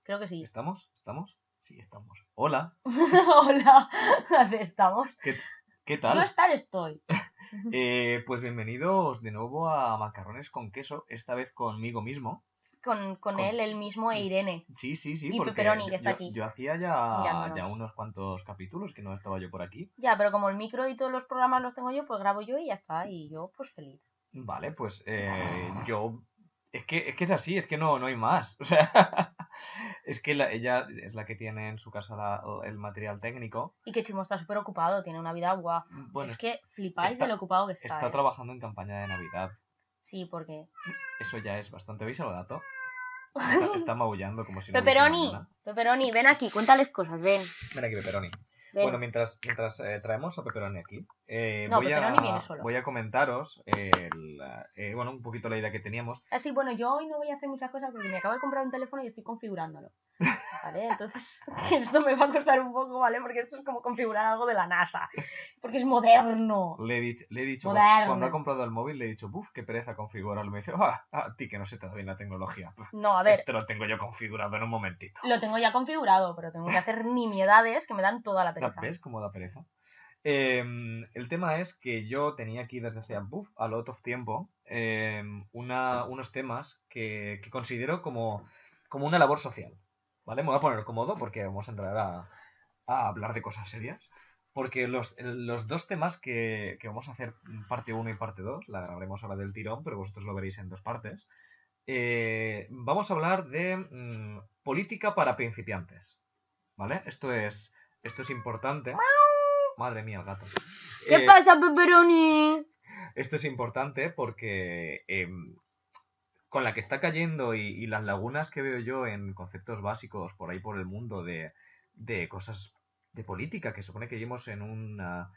Creo que sí. ¿Estamos? ¿Estamos? Sí, estamos. Hola. Hola, ¿estamos? ¿Qué Yo tal? estoy. Pues bienvenidos de nuevo a Macarrones con Queso, esta vez conmigo mismo. Con Con... él, el mismo, e Irene. Sí, Y porque Pepperoni, que está aquí, yo hacía ya mirándonos. unos cuantos capítulos que no estaba yo por aquí. Ya, pero como el micro y todos los programas los tengo yo, pues grabo yo y ya está. Y yo, pues feliz. Vale, pues yo... Es que es así, es que no hay más. O sea, es que ella es la que tiene en su casa el material técnico. Y que Chimo está súper ocupado, tiene una vida guau. Bueno, Es que flipáis de lo está, ocupado que está, está ¿eh? trabajando en campaña de Navidad. Sí, porque... Eso ya es bastante. ¿Veis al gato? Está maullando como si no hubiese Pepperoni, mañana. Pepperoni, ven aquí, cuéntales cosas, ven, Ven aquí, Pepperoni. Bueno, ven. mientras traemos a Pepperoni aquí, No, Pepperoni viene solo. voy a comentaros bueno, un poquito la idea que teníamos. Así, bueno, yo hoy no voy a hacer muchas cosas porque me acabo de comprar un teléfono y estoy configurándolo. ¿Vale? Entonces, esto me va a costar un poco, ¿vale? Porque esto es como configurar algo de la NASA. Porque es moderno. Le he dicho Moderno. cuando ha comprado el móvil, le he dicho, buf, qué pereza configurarlo. Me dice, a ti que no se te da bien la tecnología. No, a ver, Esto lo tengo yo configurado en un momentito. lo tengo ya configurado, pero tengo que hacer nimiedades que me dan toda la pereza. ¿Ves cómo da pereza? El tema es que yo tenía aquí desde hace a lot of tiempo unos temas que considero como una labor social. ¿Vale? Me voy a poner cómodo porque vamos a entrar a hablar de cosas serias. Porque los dos temas que vamos a hacer, parte uno y parte 2 la grabaremos ahora del tirón, pero vosotros lo veréis en dos partes. Vamos a hablar de política para principiantes. ¿Vale? Esto es importante. Madre mía, el gato. ¿Qué pasa, Pepperoni? Esto es importante porque con la que está cayendo y las lagunas que veo yo en conceptos básicos por ahí por el mundo de cosas de política, que supone que vivimos en una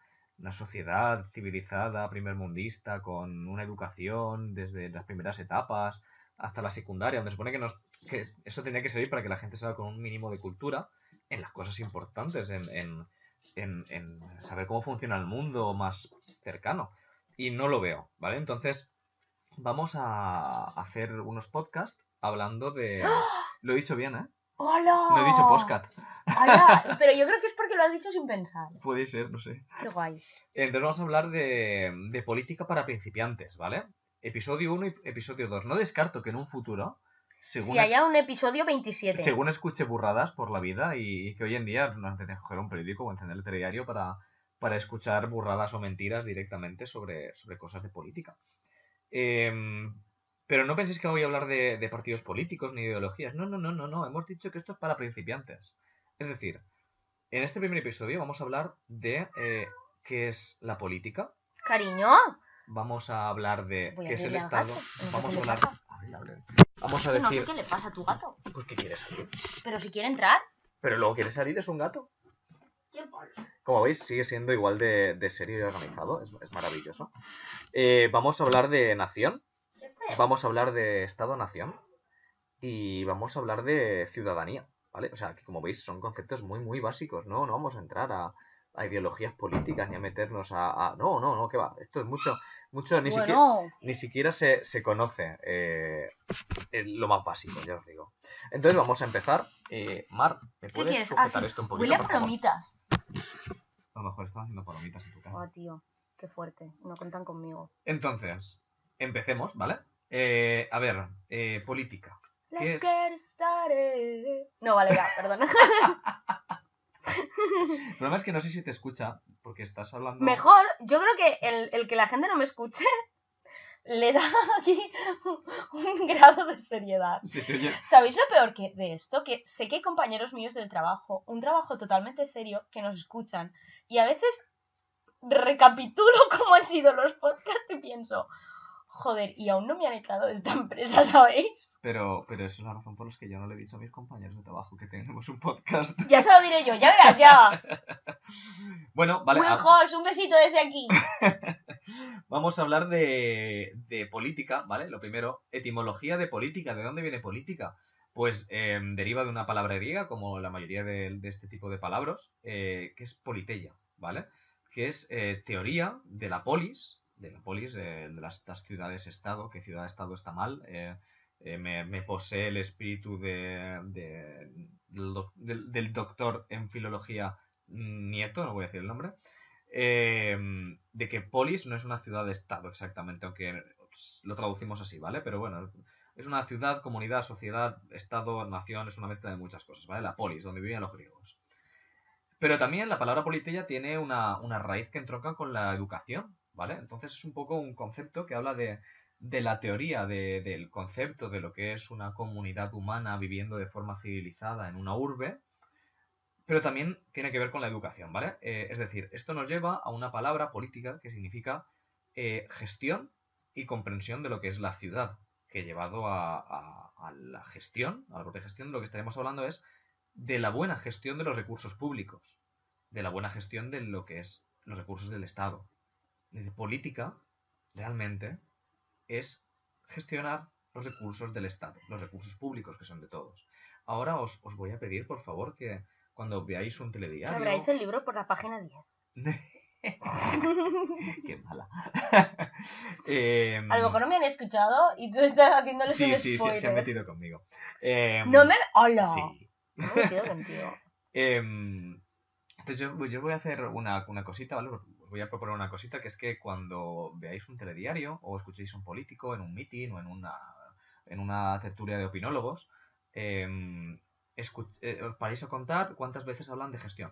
sociedad civilizada, primermundista, con una educación desde las primeras etapas hasta la secundaria, donde supone que eso tenía que servir para que la gente salga con un mínimo de cultura en las cosas importantes, en saber cómo funciona el mundo más cercano. Y no lo veo, ¿vale? Entonces, vamos a hacer unos podcasts hablando de... Lo he dicho bien, ¿eh? ¡Hola! No he dicho podcast. ¡Hola! Pero yo creo que es porque lo has dicho sin pensar. Puede ser, no sé. Qué guay. Entonces vamos a hablar de política para principiantes, ¿vale? Episodio 1 y episodio 2. No descarto que en un futuro, Si haya un episodio 27. según escuche burradas por la vida y que hoy en día no antes de coger un periódico o encender el telediario para escuchar burradas o mentiras directamente sobre cosas de política. Pero no penséis que voy a hablar de partidos políticos ni ideologías. No. Hemos dicho que esto es para principiantes. Es decir, en este primer episodio vamos a hablar de qué es la política. Cariño. Vamos a hablar de Voy a qué es el abrirle al Estado. gato. No sé Vamos qué a le hablar. pasa. Vamos a Que no sé decir. qué le pasa a tu gato. Pues que quiere salir. Pero si quiere entrar. Pero luego quiere salir, es un gato. ¿Qué pasa? Como veis, sigue siendo igual de serio y organizado. Es maravilloso. Vamos a hablar de nación. Vamos a hablar de Estado-nación. Y vamos a hablar de ciudadanía, ¿vale? O sea, que como veis son conceptos muy, muy básicos, ¿no? No vamos a entrar a ideologías políticas ni a meternos No, ¿qué va? Esto es mucho, ni siquiera se conoce lo más básico, ya os digo. Entonces vamos a empezar. Mar, ¿me puedes sujetar esto un poquito, Huele a por favor? palomitas. A lo mejor están haciendo palomitas en tu casa. Oh, tío, qué fuerte. No cuentan conmigo. Entonces, empecemos, ¿vale? A ver, política. ¿Qué es? No, vale, ya, perdona. El problema es que no sé si te escucha, porque estás hablando... Mejor, yo creo que el que la gente no me escuche le da aquí un grado de seriedad. Sí, oye. ¿Sabéis lo peor que de esto? Que sé que hay compañeros míos del trabajo, un trabajo totalmente serio, que nos escuchan. Y a veces recapitulo cómo han sido los podcasts y pienso... Joder, y aún no me han echado de esta empresa, ¿sabéis? Pero esa es la razón por la que yo no le he dicho a mis compañeros de trabajo que tenemos un podcast. Ya se lo diré yo, ya verás, ya. Bueno, vale. Will Hoss, un besito desde aquí. Vamos a hablar de política, ¿vale? Lo primero, etimología de política. ¿De dónde viene política? Pues deriva de una palabra griega, como la mayoría de este tipo de palabras, que es politeia, ¿vale? Que es teoría de las ciudades-estado, que ciudad-estado está mal, me posee el espíritu del doctor en filología Nieto, no voy a decir el nombre, de que polis no es una ciudad de estado exactamente, aunque lo traducimos así, ¿vale? Pero bueno, es una ciudad, comunidad, sociedad, estado, nación, es una mezcla de muchas cosas, ¿vale? La polis, donde vivían los griegos. Pero también la palabra politeia tiene una raíz que entronca con la educación, ¿vale? Entonces es un poco un concepto que habla de la teoría del concepto de lo que es una comunidad humana viviendo de forma civilizada en una urbe, pero también tiene que ver con la educación, ¿vale? Es decir, esto nos lleva a una palabra política que significa gestión y comprensión de lo que es la ciudad, que llevado a la gestión, a la propia gestión, lo que estaremos hablando es de la buena gestión de los recursos públicos, de la buena gestión de lo que es los recursos del Estado. Política, realmente, es gestionar los recursos del Estado, los recursos públicos que son de todos. Ahora os voy a pedir, por favor, que cuando veáis un Que telediario... abráis el libro por la página 10. Qué mala. A lo mejor no me han escuchado y tú estás haciéndoles un Sí, spoiler. se han metido conmigo. No me... ¡Hola! Sí. No me he metido contigo. Entonces yo voy a hacer una cosita, ¿vale? Os voy a proponer una cosita, que es que cuando veáis un telediario o escuchéis a un político en un meeting o en una tertulia de opinólogos, os paréis a contar cuántas veces hablan de gestión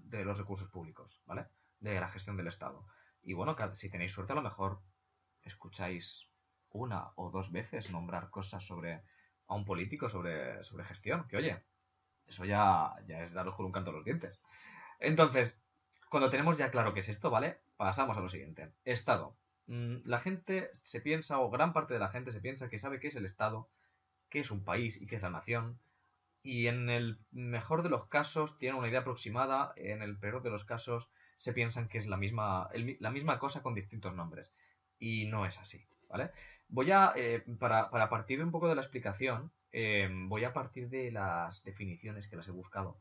de los recursos públicos, ¿vale? De la gestión del Estado. Y bueno, si tenéis suerte, a lo mejor escucháis una o dos veces nombrar cosas a un político sobre gestión, que oye, eso ya es daros con un canto a los dientes. Entonces, cuando tenemos ya claro qué es esto, ¿vale? Pasamos a lo siguiente. Estado. La gente se piensa, o gran parte de la gente se piensa que sabe qué es el Estado, qué es un país y qué es la nación. Y en el mejor de los casos tienen una idea aproximada, en el peor de los casos se piensan que es la misma cosa con distintos nombres. Y no es así, ¿vale? Para partir un poco de la explicación, voy a partir de las definiciones que las he buscado,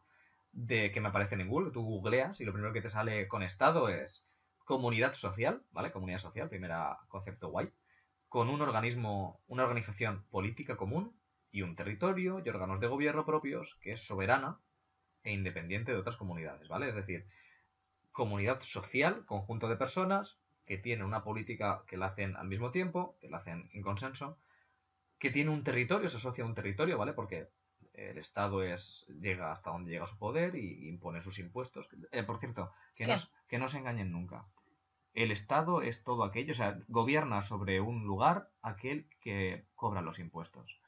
de que me aparecen en Google. Tú googleas y lo primero que te sale con Estado es comunidad social, ¿vale? Comunidad social, primera concepto guay, con un organismo, una organización política común y un territorio y órganos de gobierno propios que es soberana e independiente de otras comunidades, ¿vale? Es decir, comunidad social, conjunto de personas que tienen una política que la hacen al mismo tiempo, que la hacen en consenso, que tiene un territorio, se asocia a un territorio, ¿vale? Porque el Estado llega hasta donde llega su poder y impone sus impuestos. Por cierto, que no se engañen nunca. El Estado es todo aquello, o sea, gobierna sobre un lugar aquel que cobra los impuestos.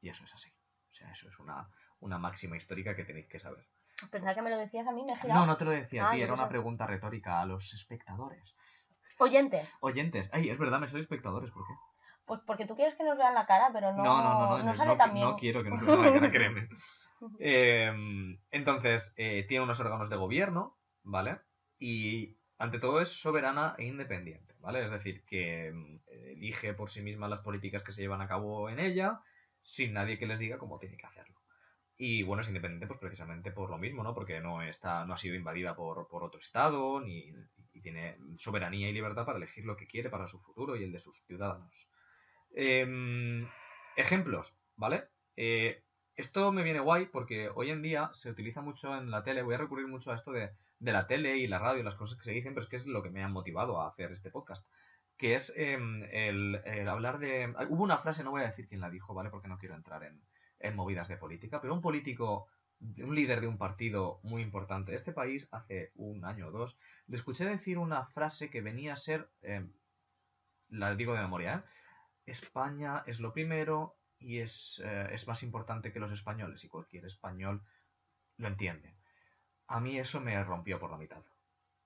Y eso es así. O sea, eso es una máxima histórica que tenéis que saber. Pensaba que me lo decías a mí, me he girado. No, no te lo decía a ti, yo era lo una sé. pregunta retórica a los espectadores. Oyentes. Oyentes. Ay, es verdad, me soy espectadores, ¿por qué? Pues porque tú quieres que nos vean la cara, pero no sale tan bien. No quiero que nos vean la cara, créeme. Entonces, tiene unos órganos de gobierno, ¿vale? Y ante todo es soberana e independiente, ¿vale? Es decir, que elige por sí misma las políticas que se llevan a cabo en ella, sin nadie que les diga cómo tiene que hacerlo. Y bueno, es independiente pues precisamente por lo mismo, ¿no? Porque no ha sido invadida por otro estado, y tiene soberanía y libertad para elegir lo que quiere para su futuro y el de sus ciudadanos. Ejemplos, ¿vale? Esto me viene guay porque hoy en día se utiliza mucho en la tele. Voy a recurrir mucho a esto de la tele y la radio y las cosas que se dicen, pero es que es lo que me ha motivado a hacer este podcast. Que es el hablar de... Hubo una frase, no voy a decir quién la dijo, ¿vale? Porque no quiero entrar en movidas de política, pero un político, un líder de un partido muy importante de este país, hace un año o dos, le escuché decir una frase que venía a ser... la digo de memoria, ¿eh? España es lo primero y es más importante que los españoles, y cualquier español lo entiende. A mí eso me rompió por la mitad.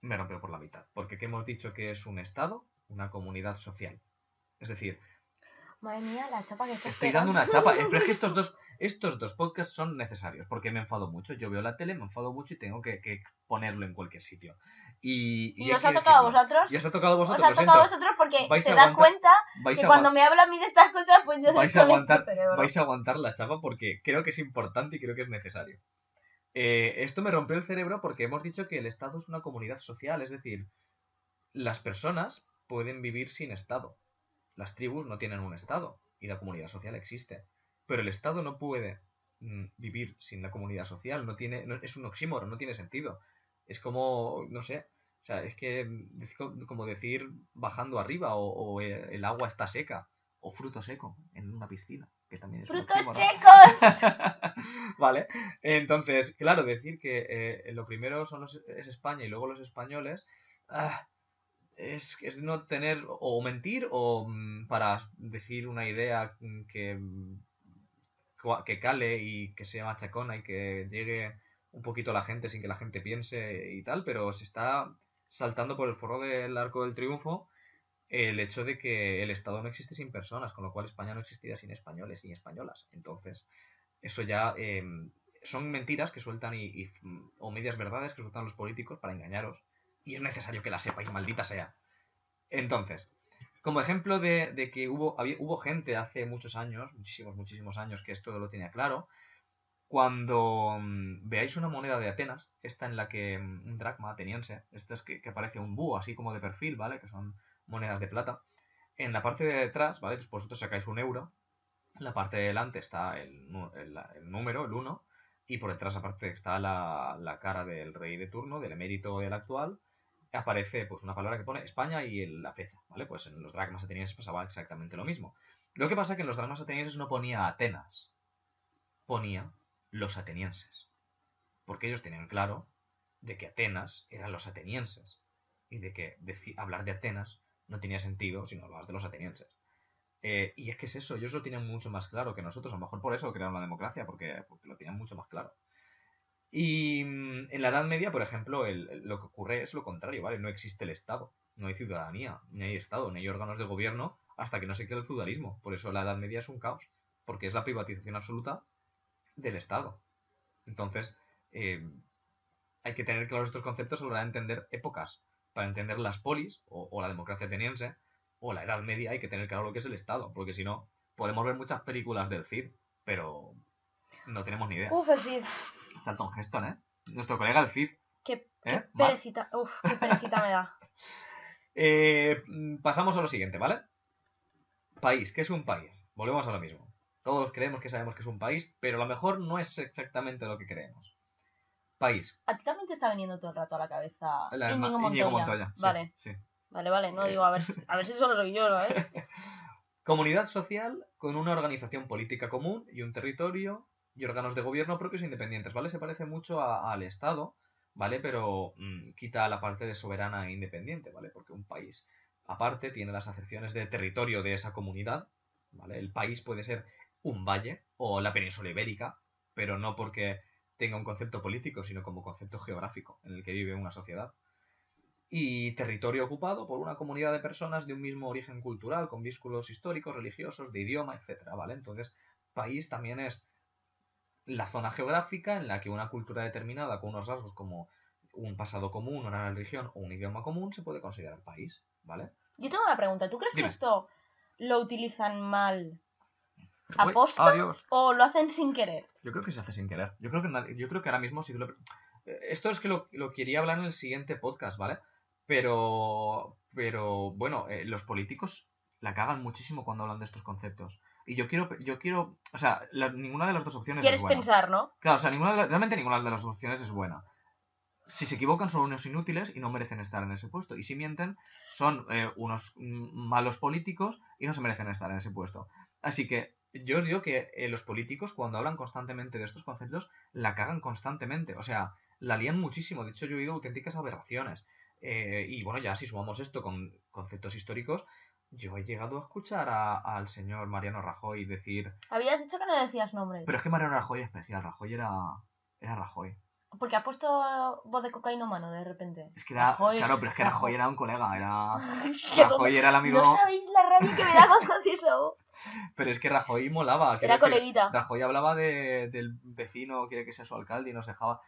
Me rompió por la mitad. Porque ¿qué hemos dicho que es un Estado? Una comunidad social. Es decir... Madre mía, la chapa que estás Estoy dando una chapa. Pero es que estos dos podcasts son necesarios. Porque me enfado mucho. Yo veo la tele, me enfado mucho y tengo que ponerlo en cualquier sitio. Y os ha tocado a vosotros. Y os ha tocado a vosotros. Os ha tocado a vosotros porque se da cuenta que cuando me habla a mí de estas cosas, pues yo desconecto el cerebro. Vais a aguantar la chapa porque creo que es importante y creo que es necesario. Esto me rompió el cerebro porque hemos dicho que el Estado es una comunidad social. Es decir, las personas pueden vivir sin Estado. Las tribus no tienen un Estado. y la comunidad social existe. Pero el Estado no puede vivir sin la comunidad social, es un oxímoron, no tiene sentido. Es como, no sé, o sea, es que es como decir bajando arriba o el agua está seca o fruto seco en una piscina, que también es un ¡Frutos oxímoron. checos! Vale, entonces, claro, decir que lo primero es España y luego los españoles, ah, es no tener o mentir o para decir una idea que cale y que sea machacona y que llegue un poquito a la gente sin que la gente piense y tal, pero se está saltando por el foro del Arco del Triunfo el hecho de que el Estado no existe sin personas, con lo cual España no existiría sin españoles y españolas. Entonces, eso ya son mentiras que sueltan o medias verdades que sueltan los políticos para engañaros y es necesario que las sepáis, maldita sea. Entonces, como ejemplo de que hubo gente hace muchos años, muchísimos años, que esto lo tenía claro, cuando veáis una moneda de Atenas, esta en la que un dracma ateniense, esta es que aparece un búho así como de perfil, ¿vale? Que son monedas de plata. En la parte de detrás, ¿vale? Pues vosotros sacáis un euro, en la parte de delante está el número, el uno, y por detrás aparte está la cara del rey de turno, del emérito del actual, aparece pues una palabra que pone España y la fecha, ¿vale? Pues en los dracmas atenienses pasaba exactamente lo mismo. Lo que pasa es que en los dracmas atenienses no ponía Atenas, ponía los atenienses, porque ellos tenían claro de que Atenas eran los atenienses y de que hablar de Atenas no tenía sentido si no hablabas de los atenienses. Y es que es eso, ellos lo tienen mucho más claro que nosotros, a lo mejor por eso crearon la democracia, porque lo tienen mucho más claro. Y en la Edad Media, por ejemplo, lo que ocurre es lo contrario, ¿vale? No existe el Estado, no hay ciudadanía, ni hay Estado, ni hay órganos de gobierno hasta que no se cree el feudalismo. Por eso la Edad Media es un caos, porque es la privatización absoluta del Estado. Entonces, eh, hay que tener claros estos conceptos a la hora de entender épocas. Para entender las polis, o la democracia ateniense, o la Edad Media, hay que tener claro lo que es el Estado, porque si no, podemos ver muchas películas del Cid, pero no tenemos ni idea. Uf, el Cid. Charlton Heston, ¿eh? Nuestro colega el Cid. Qué Mar. perecita. Uf, qué perecita me da. Pasamos a lo siguiente, ¿vale? País, ¿qué es un país? Volvemos a lo mismo. Todos creemos que sabemos que es un país, pero a lo mejor no es exactamente lo que creemos. País. A ti también te está viniendo todo el rato a la cabeza Íñigo Íñigo Montoya. Montoya, sí, Vale. sí. Vale, no digo a ver si solo soy yo, ¿sabes? Comunidad social con una organización política común y un territorio y órganos de gobierno propios e independientes, ¿vale? Se parece mucho al Estado, ¿vale? Pero quita la parte de soberana e independiente, ¿vale? Porque un país, aparte, tiene las acepciones de territorio de esa comunidad, ¿vale? El país puede ser un valle o la península ibérica, pero no porque tenga un concepto político, sino como concepto geográfico en el que vive una sociedad. Y territorio ocupado por una comunidad de personas de un mismo origen cultural, con vínculos históricos, religiosos, de idioma, etcétera, ¿vale? Entonces, país también es la zona geográfica en la que una cultura determinada con unos rasgos como un pasado común, una religión o un idioma común se puede considerar país, ¿vale? Yo tengo una pregunta. ¿Tú crees Dime. que esto lo utilizan mal aposta o lo hacen sin querer? Yo creo que se hace sin querer. Yo creo que ahora mismo si tú esto es que lo quería hablar en el siguiente podcast, ¿vale? Pero bueno, los políticos la cagan muchísimo cuando hablan de estos conceptos. Y yo quiero, o sea, ninguna de las dos opciones es buena. ¿Quieres pensar, no? Claro, o sea, realmente ninguna de las dos opciones es buena. Si se equivocan son unos inútiles y no merecen estar en ese puesto. Y si mienten son unos malos políticos y no se merecen estar en ese puesto. Así que yo os digo que los políticos cuando hablan constantemente de estos conceptos la cagan constantemente. O sea, la lían muchísimo. De hecho, yo he oído auténticas aberraciones. Y bueno, ya si sumamos esto con conceptos históricos, yo he llegado a escuchar al señor Mariano Rajoy decir... Habías dicho que no decías nombre. Pero es que Mariano Rajoy es especial. Rajoy era Rajoy. Porque ha puesto voz de cocainómano de repente. Es que era... Rajoy, claro, pero es que Rajoy era un colega. Rajoy era el amigo... No sabéis la rabia que me da cuando haces eso. Pero es que Rajoy molaba. Era coleguita. Rajoy hablaba del vecino, quiere que sea su alcalde y nos dejaba...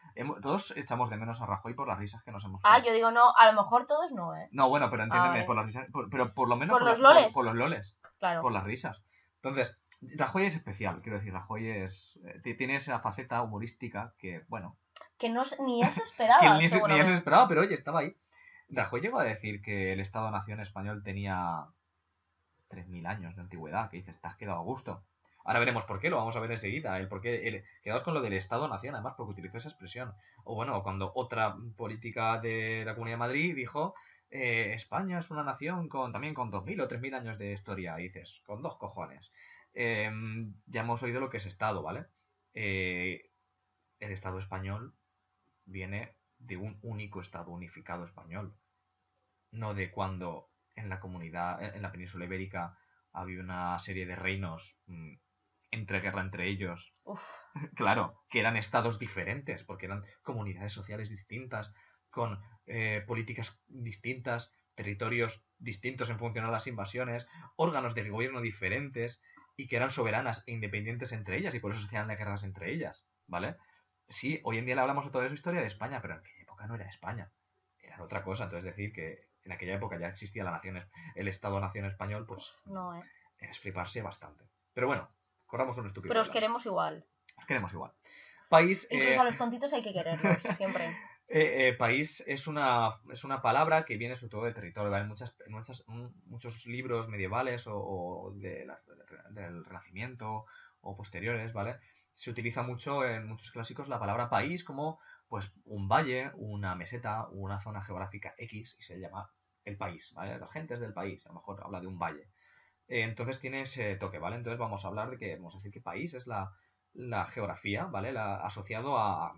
Todos echamos de menos a Rajoy por las risas que nos hemos... Yo digo no, a lo mejor todos no, ¿eh? No, bueno, pero entiéndeme, por las risas... pero por lo menos... ¿Por los loles? Por los loles. Claro. Por las risas. Entonces, Rajoy es especial, quiero decir, Rajoy tiene esa faceta humorística que, bueno... Que no, ni él se esperaba. que ni él se esperaba, pero oye, estaba ahí. Rajoy llegó a decir que el Estado-Nación español tenía 3.000 años de antigüedad, que dices, te has quedado a gusto. Ahora veremos por qué, lo vamos a ver enseguida. Quedaos con lo del Estado-Nación, además, porque utilizó esa expresión. O bueno, cuando otra política de la Comunidad de Madrid dijo, España es una nación también con 2.000 o 3.000 años de historia. Y dices, con dos cojones. Ya hemos oído lo que es Estado, ¿vale? El Estado español viene de un único Estado unificado español. No de cuando en la comunidad, en la península ibérica, había una serie de reinos entre guerra entre ellos. Uf. Claro, que eran estados diferentes, porque eran comunidades sociales distintas, con políticas distintas, territorios distintos en función a las invasiones, órganos de gobierno diferentes, y que eran soberanas e independientes entre ellas, y por eso se hacían las guerras entre ellas, ¿vale? Sí, hoy en día le hablamos a toda esa historia de España, pero en aquella época no era España, era otra cosa. Entonces decir que en aquella época ya existía el Estado-Nación español, pues No, es fliparse bastante. Pero bueno, corramos un estúpido. Pero os queremos igual. Os queremos igual. País. Incluso a los tontitos hay que quererlos, siempre. País es una palabra que viene sobre todo de territorio, ¿vale? Muchos libros medievales o del Renacimiento o posteriores, ¿vale? Se utiliza mucho en muchos clásicos la palabra país como pues un valle, una meseta, una zona geográfica X, y se llama el país, ¿vale? Las gentes del país, a lo mejor habla de un valle. Entonces tiene ese toque, ¿vale? Entonces vamos a decir que país es la geografía, ¿vale? Asociado a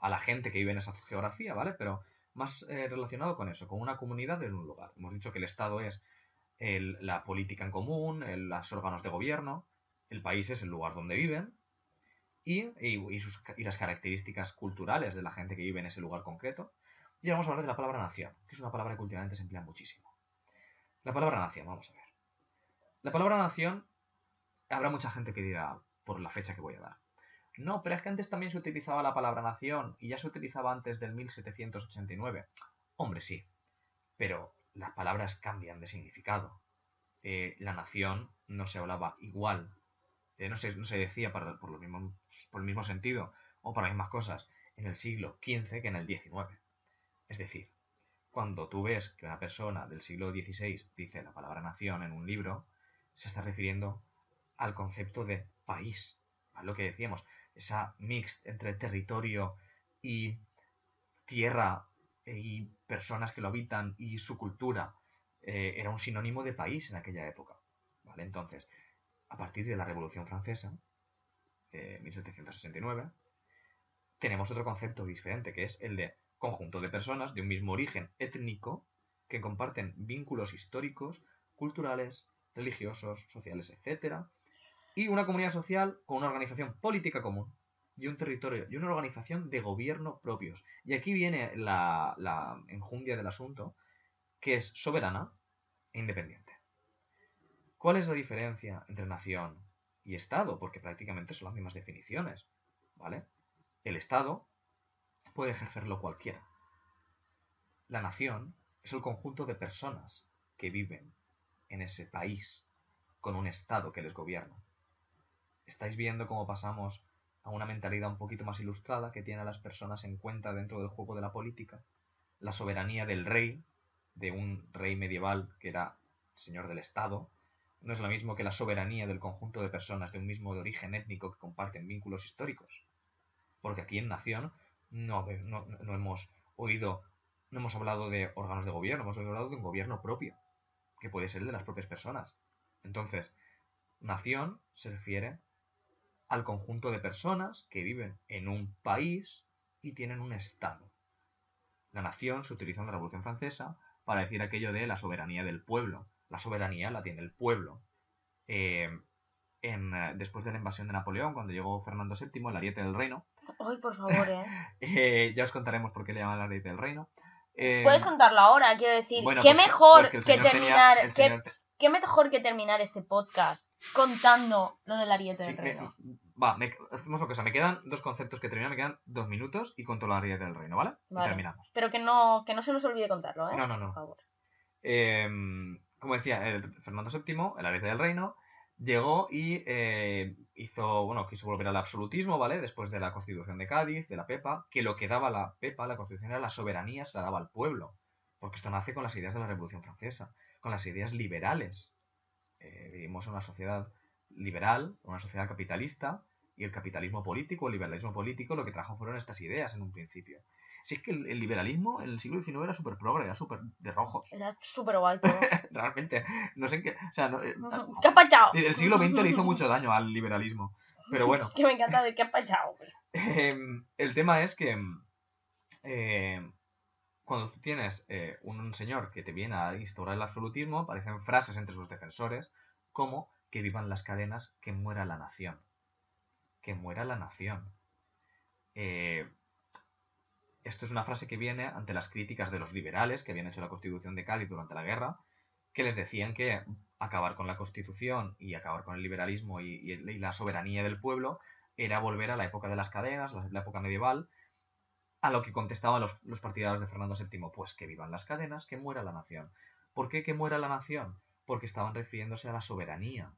la gente que vive en esa geografía, ¿vale? Pero más relacionado con eso, con una comunidad en un lugar. Hemos dicho que el Estado es la política en común, los órganos de gobierno, el país es el lugar donde viven y las características culturales de la gente que vive en ese lugar concreto. Y ahora vamos a hablar de la palabra nación, que es una palabra que últimamente se emplea muchísimo. La palabra nación, vamos a ver. La palabra nación, habrá mucha gente que dirá, por la fecha que voy a dar, no, pero es que antes también se utilizaba la palabra nación y ya se utilizaba antes del 1789. Hombre, sí, pero las palabras cambian de significado. La nación no se hablaba igual, no se decía por el mismo sentido o para las mismas cosas en el siglo XV que en el XIX. Es decir, cuando tú ves que una persona del siglo XVI dice la palabra nación en un libro, se está refiriendo al concepto de país, a lo que decíamos, esa mix entre territorio y tierra y personas que lo habitan y su cultura, era un sinónimo de país en aquella época, ¿vale? Entonces, a partir de la Revolución Francesa, 1789, tenemos otro concepto diferente, que es el de conjunto de personas de un mismo origen étnico que comparten vínculos históricos, culturales, religiosos, sociales, etc. Y una comunidad social con una organización política común y un territorio y una organización de gobierno propios. Y aquí viene la enjundia del asunto, que es soberana e independiente. ¿Cuál es la diferencia entre nación y Estado? Porque prácticamente son las mismas definiciones, ¿vale? El Estado puede ejercerlo cualquiera. La nación es el conjunto de personas que viven en ese país con un Estado que les gobierna. Estáis viendo cómo pasamos a una mentalidad un poquito más ilustrada que tiene a las personas en cuenta dentro del juego de la política. La soberanía del rey, de un rey medieval que era señor del Estado, no es lo mismo que la soberanía del conjunto de personas de un mismo origen étnico que comparten vínculos históricos. Porque aquí en Nación no hemos oído, no hemos hablado de órganos de gobierno, hemos hablado de un gobierno propio, que puede ser el de las propias personas. Entonces, nación se refiere al conjunto de personas que viven en un país y tienen un Estado. La nación se utilizó en la Revolución Francesa para decir aquello de la soberanía del pueblo. La soberanía la tiene el pueblo. Después de la invasión de Napoleón, cuando llegó Fernando VII, el ariete del reino. Ay, por favor, ya os contaremos por qué le llaman el ariete del reino. Puedes contarlo ahora, quiero decir, bueno, qué pues mejor que el que señor terminar, tenía- el señor te- qué mejor que terminar este podcast contando lo del ariete Sí, del reino. hacemos una cosa, me quedan dos conceptos que terminar, me quedan 2 minutos y conto la ariete del reino, ¿vale? Vale. Y terminamos. Pero que no se nos olvide contarlo, ¿eh? No. Por favor. Como decía, Fernando VII, el ariete del reino, llegó y quiso volver al absolutismo, ¿vale? Después de la Constitución de Cádiz, de la Pepa, que lo que daba la Pepa, la Constitución, era la soberanía, se la daba al pueblo. Porque esto nace con las ideas de la Revolución Francesa, con las ideas liberales. vivimos en una sociedad liberal, una sociedad capitalista, y el capitalismo político, el liberalismo político, lo que trajo fueron estas ideas en un principio. Si es que el liberalismo en el siglo XIX era súper progre, era súper de rojos. Era súper guay todo. Realmente, no sé qué... O sea, ¿Qué ha pasado? el siglo XX le hizo mucho daño al liberalismo. Pero bueno. Es que me encanta de qué ha pasado. El tema es que cuando tú tienes un señor que te viene a instaurar el absolutismo, aparecen frases entre sus defensores como que vivan las cadenas, que muera la nación. Que muera la nación. Esto es una frase que viene ante las críticas de los liberales que habían hecho la Constitución de Cádiz durante la guerra, que les decían que acabar con la Constitución y acabar con el liberalismo y la soberanía del pueblo era volver a la época de las cadenas, la época medieval, a lo que contestaban los partidarios de Fernando VII, pues que vivan las cadenas, que muera la nación. ¿Por qué que muera la nación? Porque estaban refiriéndose a la soberanía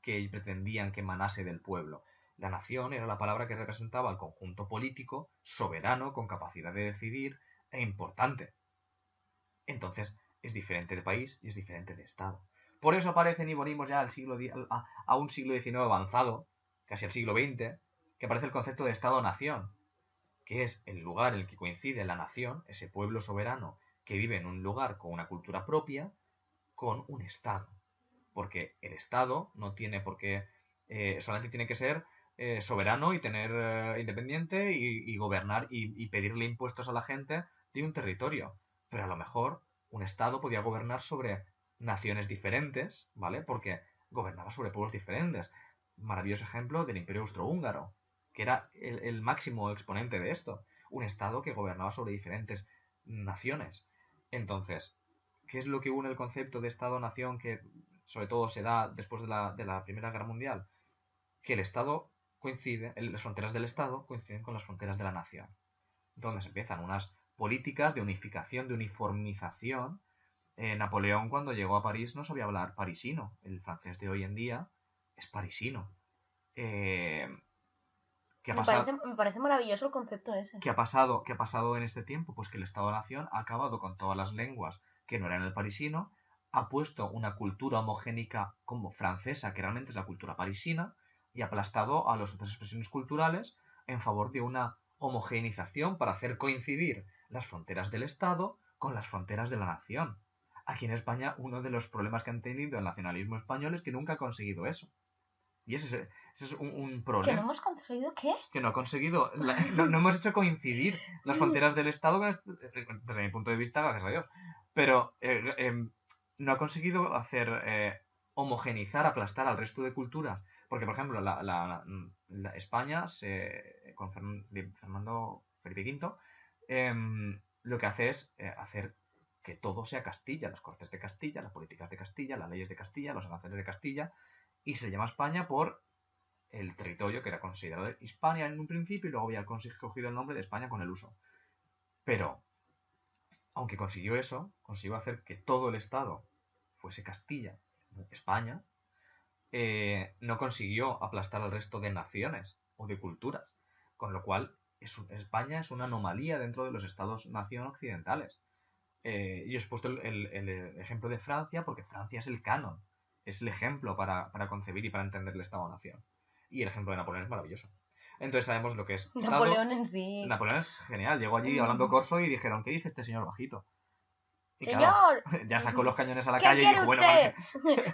que pretendían que emanase del pueblo. La nación era la palabra que representaba al conjunto político, soberano, con capacidad de decidir e importante. Entonces, es diferente de país y es diferente de Estado. Por eso aparecen y venimos ya a un siglo XIX avanzado, casi al siglo XX, que aparece el concepto de Estado-nación, que es el lugar en el que coincide la nación, ese pueblo soberano que vive en un lugar con una cultura propia, con un Estado. Porque el Estado no tiene por qué, solamente tiene que ser soberano y tener independiente y gobernar y pedirle impuestos a la gente de un territorio. Pero a lo mejor un Estado podía gobernar sobre naciones diferentes, ¿vale? Porque gobernaba sobre pueblos diferentes. Maravilloso ejemplo del Imperio Austrohúngaro, que era el máximo exponente de esto. Un Estado que gobernaba sobre diferentes naciones. Entonces, ¿qué es lo que une el concepto de Estado-nación que sobre todo se da después de la Primera Guerra Mundial? Que el Estado coincide, las fronteras del Estado coinciden con las fronteras de la nación. Entonces empiezan unas políticas de unificación, de uniformización. Napoleón cuando llegó a París no sabía hablar parisino. El francés de hoy en día es parisino. Me parece maravilloso el concepto ese. ¿Qué ha pasado en este tiempo? Pues que el Estado-Nación ha acabado con todas las lenguas que no eran el parisino, ha puesto una cultura homogénica como francesa, que realmente es la cultura parisina, y ha aplastado a las otras expresiones culturales en favor de una homogeneización para hacer coincidir las fronteras del Estado con las fronteras de la nación. Aquí en España uno de los problemas que han tenido el nacionalismo español es que nunca ha conseguido eso. Y ese es un problema. ¿Que no hemos conseguido qué? Que no ha conseguido. No hemos hecho coincidir las fronteras del Estado desde mi punto de vista, gracias a Dios. Pero no ha conseguido hacer homogenizar, aplastar al resto de culturas. Porque, por ejemplo, la España, con Fernando Felipe V, lo que hace es hacer que todo sea Castilla. Las Cortes de Castilla, las políticas de Castilla, las leyes de Castilla, los aranceles de Castilla. Y se llama España por el territorio que era considerado Hispania en un principio y luego había cogido el nombre de España con el uso. Pero, aunque consiguió eso, consiguió hacer que todo el Estado fuese Castilla, España, no consiguió aplastar al resto de naciones o de culturas. Con lo cual, España es una anomalía dentro de los Estados-nación occidentales. Y os he puesto el ejemplo de Francia porque Francia es el canon. Es el ejemplo para concebir y para entender el Estado-nación. Y el ejemplo de Napoleón es maravilloso. Entonces sabemos lo que es Estado. Napoleón en sí. Napoleón es genial. Llegó allí hablando corso y dijeron, ¿qué dice este señor bajito? Y ¡Señor! Claro, ya sacó los cañones a la calle y dijo, bueno, vale.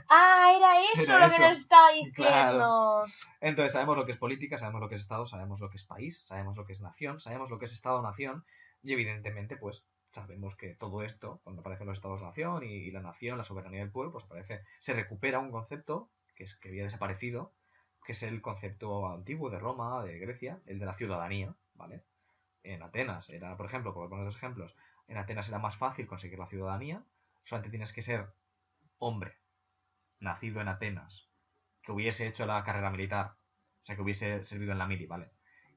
¡Ah, era eso lo que nos estaba diciendo! Claro. Entonces sabemos lo que es política, sabemos lo que es Estado, sabemos lo que es país, sabemos lo que es nación, sabemos lo que es Estado-nación y evidentemente pues sabemos que todo esto, cuando aparecen los Estados-nación y la nación, la soberanía del pueblo, pues se recupera un concepto que había desaparecido, que es el concepto antiguo de Roma, de Grecia, el de la ciudadanía, ¿vale? En Atenas era, por ejemplo, por poner dos ejemplos, en Atenas era más fácil conseguir la ciudadanía, solamente tienes que ser hombre, nacido en Atenas, que hubiese hecho la carrera militar, o sea, que hubiese servido en la mili, ¿vale?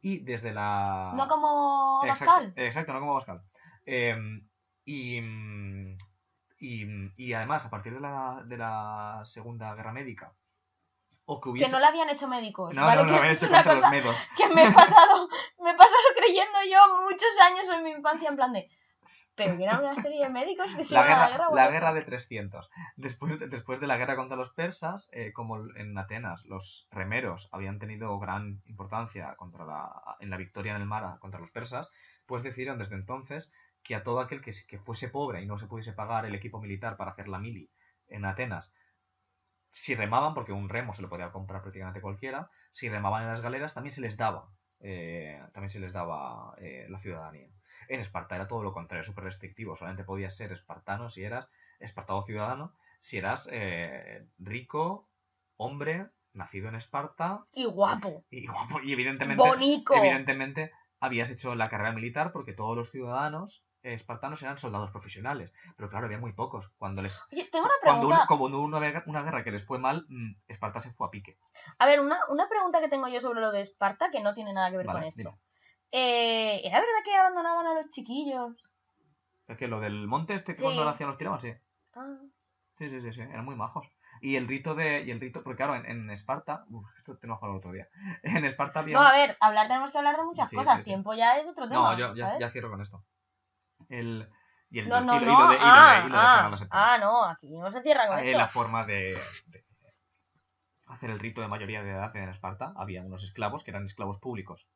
Y desde la... No como Abascal. Exacto, no como Abascal. Y además, a partir de la Segunda Guerra Médica, o que hubiese... Que no la habían hecho médicos. No, ¿vale? no, lo habían hecho contra los medos. Que me he pasado creyendo yo muchos años en mi infancia en plan de... Pero que era una serie de médicos que se La iban a guerra, la la guerra. guerra de 300. Después de la guerra contra los persas, como en Atenas los remeros habían tenido gran importancia en la victoria en el mar contra los persas, pues decidieron desde entonces que a todo aquel que fuese pobre y no se pudiese pagar el equipo militar para hacer la mili en Atenas, si remaban, porque un remo se lo podía comprar prácticamente cualquiera, si remaban en las galeras también se les daba, la ciudadanía. En Esparta era todo lo contrario, súper restrictivo. Solamente podías ser espartano si eras espartano ciudadano, si eras rico, hombre, nacido en Esparta Y guapo. y guapo. Y Bonico. evidentemente habías hecho la carrera militar porque todos los ciudadanos espartanos eran soldados profesionales. Pero claro, había muy pocos. Oye, tengo una pregunta. Cuando hubo una guerra que les fue mal, Esparta se fue a pique. A ver, una pregunta que tengo yo sobre lo de Esparta que no tiene nada que ver Vale, con esto. dime. ¿Era verdad que abandonaban a los chiquillos? Es que lo del monte que Sí. cuando lo hacían los tiraban, sí. Ah. Sí, eran muy majos. Y el rito, porque claro, en Esparta, esto tenemos que hablar otro día. En Esparta había... No, a ver, tenemos que hablar de muchas Sí, cosas. sí. Tiempo ya es otro tema. No, yo ¿sabes? ya cierro con esto. Y lo No. de Fernando VII. No, aquí no se cierra con esto. La forma de hacer el rito de mayoría de edad en Esparta, había unos esclavos que eran esclavos públicos.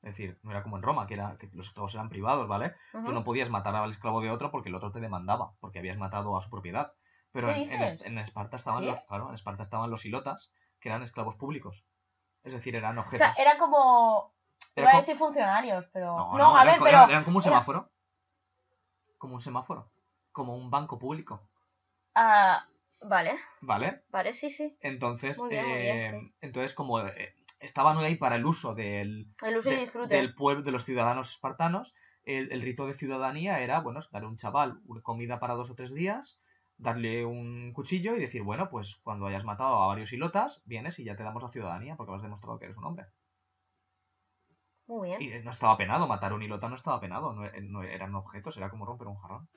Es decir, no era como en Roma, que los esclavos eran privados, ¿vale? Ujú. Tú no podías matar al esclavo de otro porque el otro te demandaba, porque habías matado a su propiedad. Pero ¿Qué dices? en Esparta estaban ¿Sí? en Esparta estaban los ilotas, que eran esclavos públicos. Es decir, eran O objetos. sea, era como... Era Iba a decir funcionarios, pero... No, a ver, pero... eran como un semáforo. Como un semáforo. Como un banco público. Ah, vale. ¿Vale? Vale, sí. Entonces, Muy bien, sí. entonces como estaban ahí para el uso El uso y disfrute. del pueblo, de los ciudadanos espartanos, el rito de ciudadanía era, bueno, darle a un chaval comida para 2 o 3 días, darle un cuchillo y decir, bueno, pues cuando hayas matado a varios ilotas, vienes y ya te damos la ciudadanía porque has demostrado que eres un hombre. Muy bien. Y no estaba penado, matar a un ilota no estaba penado, no eran objetos, era como romper un jarrón.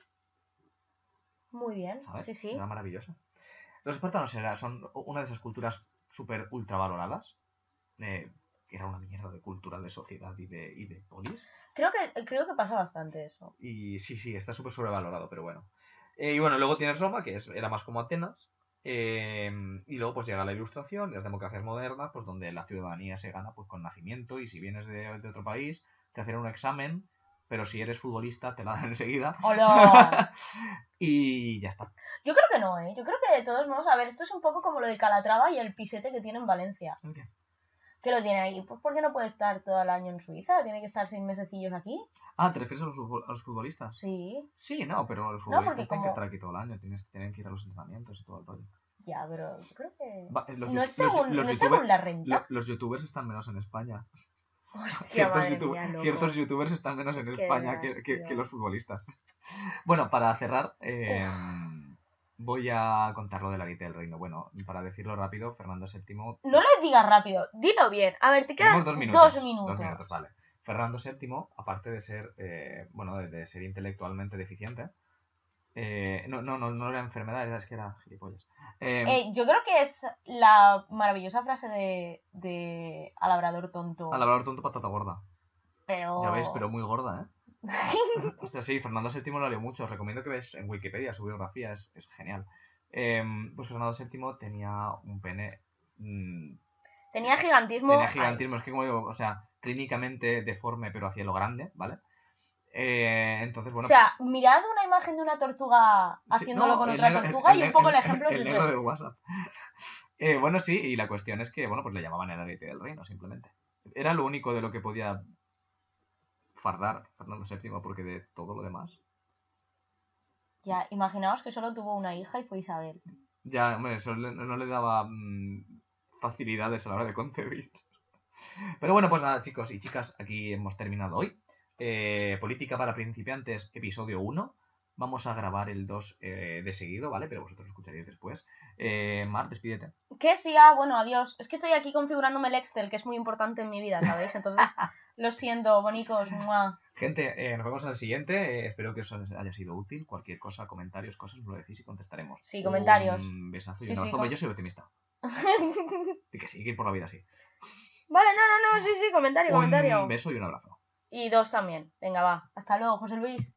Muy bien, ¿Sabes? sí. Era maravilloso. Los espartanos son una de esas culturas súper ultravaloradas. Que era una mierda de cultura, de sociedad y de polis. Creo que pasa bastante eso. Y sí, está súper sobrevalorado, pero bueno. Y bueno, luego tienes Roma, que era más como Atenas. Y luego pues llega la Ilustración y las democracias modernas, pues donde la ciudadanía se gana pues con nacimiento. Y si vienes de otro país, te hacen un examen, pero si eres futbolista te la dan enseguida. ¡Hola! Y ya está. Yo creo que no, ¿eh? Yo creo que de todos modos, a ver, esto es un poco como lo de Calatrava y el pisete que tiene en Valencia. ¿El qué? ¿Qué lo tiene ahí? Pues porque no puede estar todo el año en Suiza, tiene que estar 6 mesecillos aquí. Ah, ¿te refieres a los futbolistas? Sí. Sí, no, pero los No, futbolistas porque tienen que estar aquí todo el año, tienen que ir a los entrenamientos y todo el rollo. Ya, pero yo creo que... No es según la renta. Los youtubers están menos en España. Hostia, madre mía, loco. Ciertos youtubers están menos Es en que España verás, que los futbolistas. Bueno, para cerrar, voy a contar lo de la Guita del Reino. Bueno, para decirlo rápido, Fernando VII... No le digas rápido, dilo bien. A ver, te quedan Tenemos 2 minutos. 2 minutos, vale. Fernando VII, aparte de ser, de ser intelectualmente deficiente, no era enfermedad, es que era gilipollas. Yo creo que es la maravillosa frase de al labrador tonto. Al labrador tonto, patata gorda. Pero... Ya ves, pero muy gorda, ¿eh? Hostia, sí, Fernando VII lo leo mucho. Os recomiendo que veáis en Wikipedia su biografía, es genial. Pues Fernando VII tenía un pene... Tenía gigantismo. Tenía gigantismo, es que como digo, o sea, clínicamente deforme, pero hacia lo grande, ¿vale? Entonces, bueno... O sea, mirad una imagen de una tortuga haciéndolo con otra tortuga y un poco el ejemplo es el ese. negro del WhatsApp. Bueno, sí, y la cuestión es que, bueno, pues le llamaban el Guita del Reino, simplemente. Era lo único de lo que podía fardar Fernando VII, porque de todo lo demás... Ya, imaginaos que solo tuvo una hija y fue Isabel. Ya, hombre, eso no le daba facilidades a la hora de concebir. Pero bueno, pues nada, chicos y chicas, aquí hemos terminado hoy. Política para principiantes, episodio 1. Vamos a grabar el 2 de seguido, ¿vale? Pero vosotros escucharéis después. Mar, despídete. Que sí, bueno, adiós. Es que estoy aquí configurándome el Excel, que es muy importante en mi vida, ¿sabéis? Entonces, lo siento, bonicos. ¡Mua! Gente, nos vemos en el siguiente. Espero que os haya sido útil. Cualquier cosa, comentarios, cosas, me lo decís y contestaremos. Sí, comentarios. Un besazo y un abrazo. Yo soy optimista. Y que sí, que ir por la vida así. Vale, no, sí, comentario. Un beso y un abrazo. Y 2 también. Venga, va. Hasta luego, José Luis.